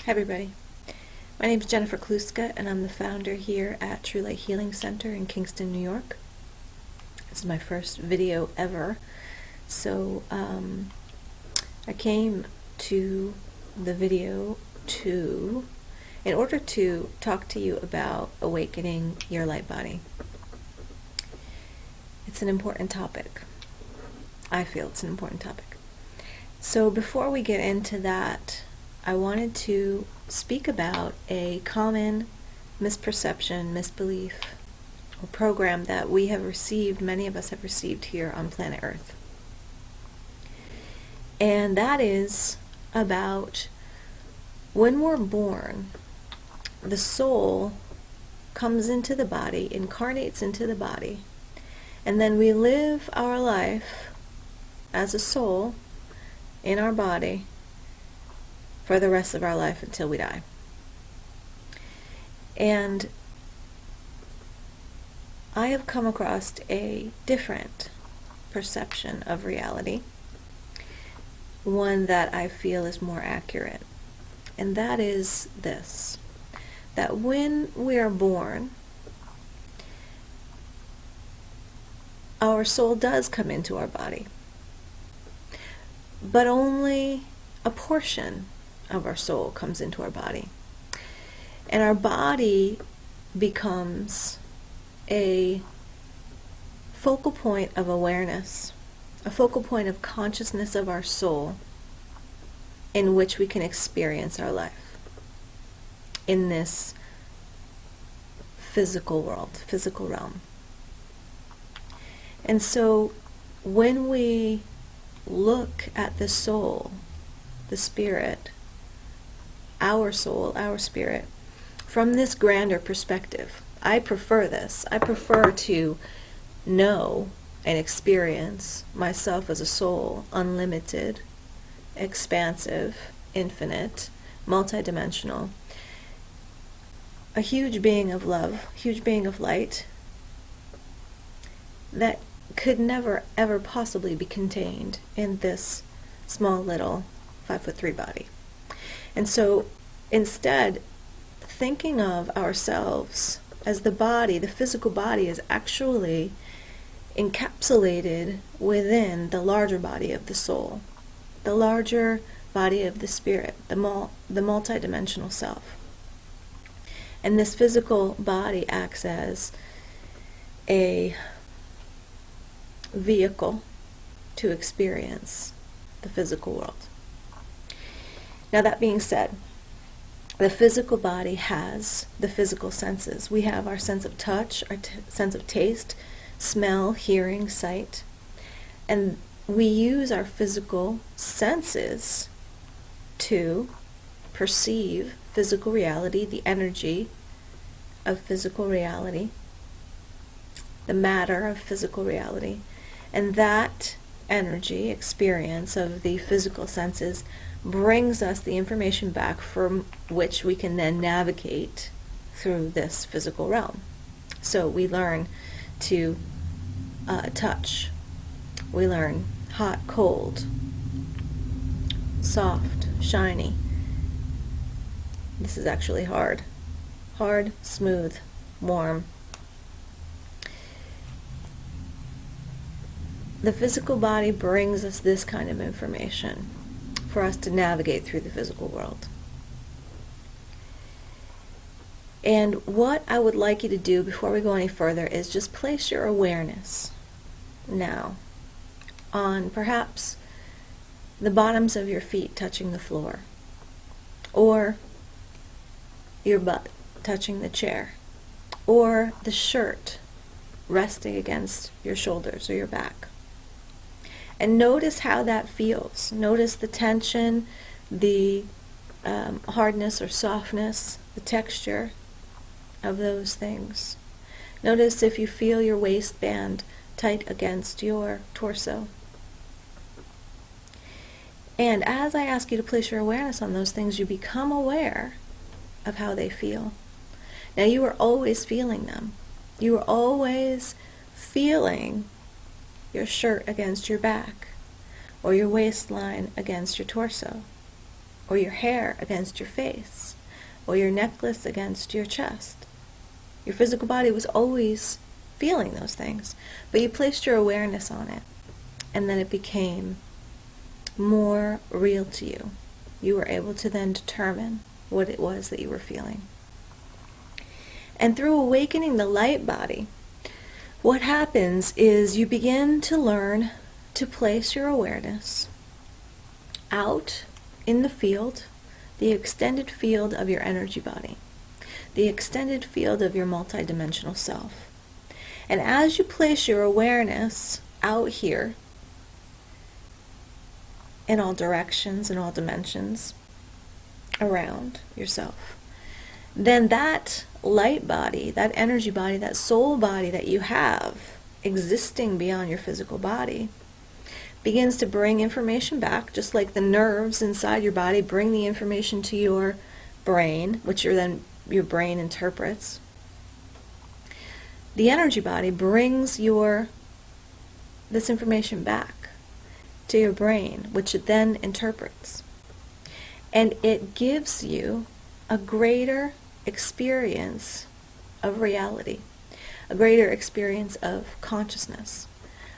Hi everybody, my name is Jennifer Kluska and I'm the founder here at True Light Healing Center in Kingston, New York. This is my first video ever, so I came to the video in order to talk to you about awakening your light body. It's an important topic. I feel it's an important topic. So before we get into that, I wanted to speak about a common misperception, misbelief, or program that we have received, many of us have received here on planet Earth. And that is about when we're born, the soul comes into the body, incarnates into the body, and then we live our life as a soul in our body for the rest of our life until we die. And I have come across a different perception of reality, one that I feel is more accurate, and that is this, that when we are born, our soul does come into our body, but only a portion of our soul comes into our body. And our body becomes a focal point of awareness, a focal point of consciousness of our soul in which we can experience our life in this physical world, physical realm. And so when we look at the soul, the spirit, our soul, our spirit, from this grander perspective, I prefer this. I prefer to know and experience myself as a soul, unlimited, expansive, infinite, multidimensional, a huge being of love, huge being of light that could never ever possibly be contained in this small little 5'3" body. And so instead, thinking of ourselves as the body, the physical body, is actually encapsulated within the larger body of the soul, the larger body of the spirit, the multidimensional self. And this physical body acts as a vehicle to experience the physical world. Now, that being said, the physical body has the physical senses. We have our sense of touch, our sense of taste, smell, hearing, sight, and we use our physical senses to perceive physical reality, the energy of physical reality, the matter of physical reality, and that energy, experience of the physical senses brings us the information back from which we can then navigate through this physical realm. So we learn to touch. We learn hot, cold, soft, shiny. This is actually hard. Hard, smooth, warm. The physical body brings us this kind of information for us to navigate through the physical world. And what I would like you to do before we go any further is just place your awareness now on perhaps the bottoms of your feet touching the floor, or your butt touching the chair, or the shirt resting against your shoulders or your back. And notice how that feels. Notice the tension, the hardness or softness, the texture of those things. Notice if you feel your waistband tight against your torso. And as I ask you to place your awareness on those things, you become aware of how they feel. Now, you are always feeling them. You are always feeling your shirt against your back or your waistline against your torso. or your hair against your face, or your necklace against your chest. Your physical body was always feeling those things, but you placed your awareness on it, and then it became more real to you. You were able to then determine what it was that you were feeling. And through awakening the light body, what happens is you begin to learn to place your awareness out in the field, the extended field of your energy body, the extended field of your multidimensional self. And as you place your awareness out here, in all directions, in all dimensions, around yourself, then that light body, that energy body, that soul body that you have existing beyond your physical body begins to bring information back, just like the nerves inside your body bring the information to your brain, which your brain interprets. The energy body brings this information back to your brain, which it then interprets. And it gives you a greater experience of reality, a greater experience of consciousness,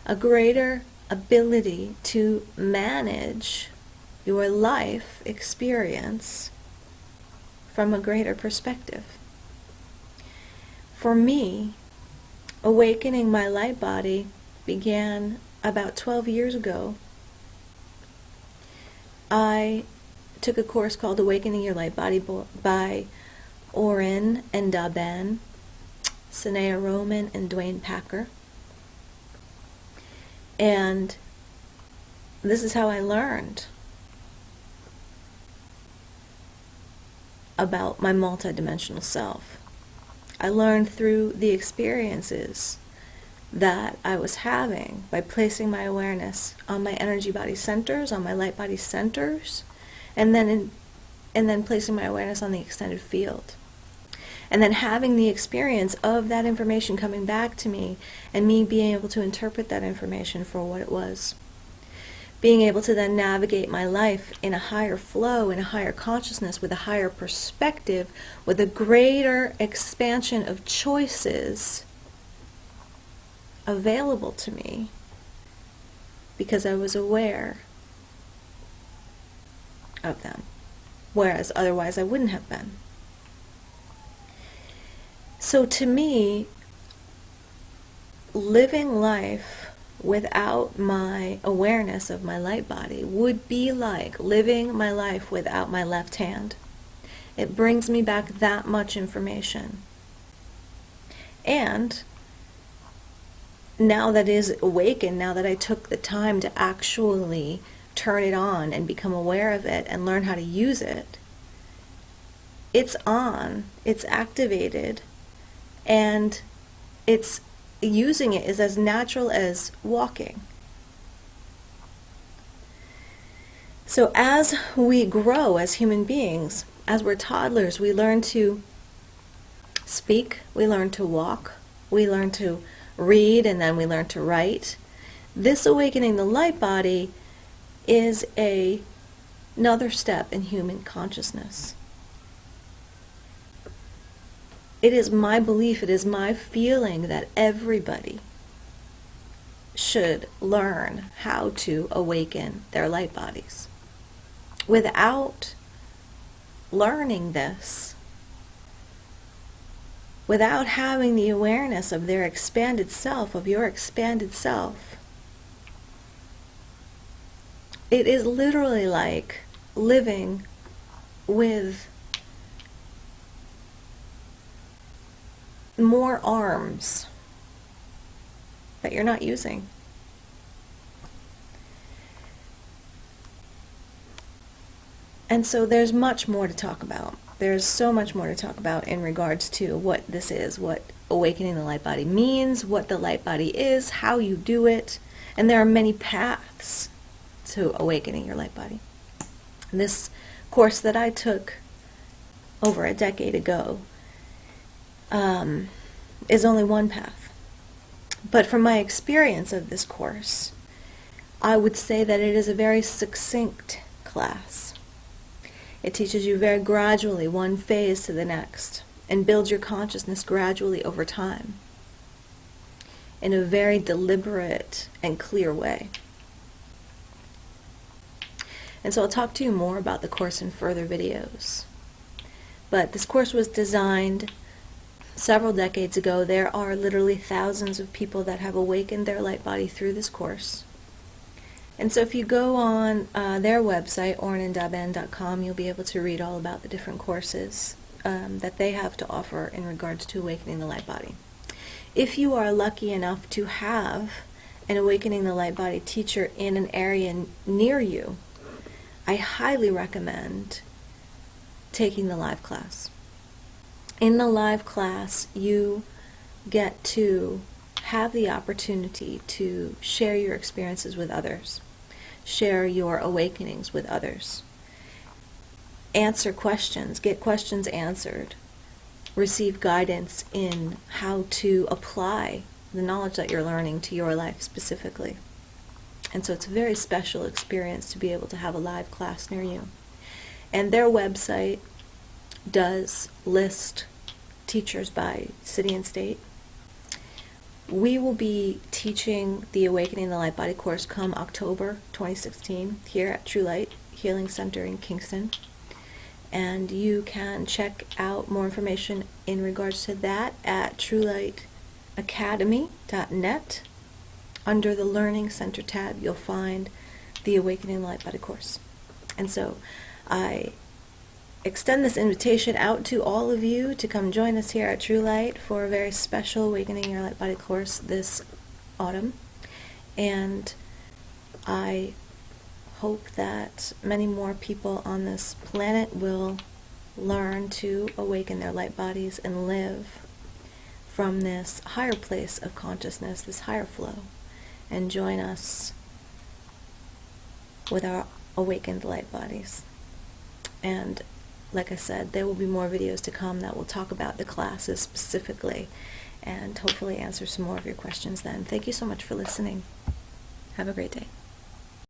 a greater ability to manage your life experience from a greater perspective. For me, awakening my light body began about 12 years ago. I took a course called Awakening Your Light Body by Orin and Daben, Sanaya Roman and Dwayne Packer. And this is how I learned about my multidimensional self. I learned through the experiences that I was having by placing my awareness on my energy body centers, on my light body centers, and then placing my awareness on the extended field. And then having the experience of that information coming back to me and me being able to interpret that information for what it was. Being able to then navigate my life in a higher flow, in a higher consciousness, with a higher perspective, with a greater expansion of choices available to me because I was aware of them, whereas otherwise I wouldn't have been. So to me, living life without my awareness of my light body would be like living my life without my left hand. It brings me back that much information. And now that it is awakened, now that I took the time to actually turn it on and become aware of it and learn how to use it, it's on, it's activated, and it's using it is as natural as walking. So as we grow as human beings, as we're toddlers, we learn to speak, we learn to walk, we learn to read, and then we learn to write. This awakening the light body is another step in human consciousness. It is my belief, it is my feeling that everybody should learn how to awaken their light bodies. Without learning this, without having the awareness of their expanded self, of your expanded self, it is literally like living with more arms that you're not using. And so there's much more to talk about. There's so much more to talk about in regards to what this is, what awakening the light body means, what the light body is, how you do it, and there are many paths to awakening your light body. This course that I took over a decade ago is only one path. But from my experience of this course, I would say that it is a very succinct class. It teaches you very gradually, one phase to the next, and builds your consciousness gradually over time in a very deliberate and clear way. And so I'll talk to you more about the course in further videos. But this course was designed several decades ago. There are literally thousands of people that have awakened their light body through this course. And so if you go on their website, orinanddaben.com, you'll be able to read all about the different courses that they have to offer in regards to awakening the light body. If you are lucky enough to have an Awakening the Light Body teacher in an area near you, I highly recommend taking the live class. In the live class, you get to have the opportunity to share your experiences with others, share your awakenings with others, answer questions, get questions answered, receive guidance in how to apply the knowledge that you're learning to your life specifically. And so it's a very special experience to be able to have a live class near you. And their website does list teachers by city and state. We will be teaching the Awakening the Light Body course come October 2016 here at True Light Healing Center in Kingston. And you can check out more information in regards to that at truelightacademy.net. Under the Learning Center tab, you'll find the Awakening the Light Body course. And so I extend this invitation out to all of you to come join us here at True Light for a very special Awakening Your Light Body course this autumn. And I hope that many more people on this planet will learn to awaken their light bodies and live from this higher place of consciousness, this higher flow, and join us with our awakened light bodies. And like I said, there will be more videos to come that will talk about the classes specifically and hopefully answer some more of your questions then. Thank you so much for listening. Have a great day.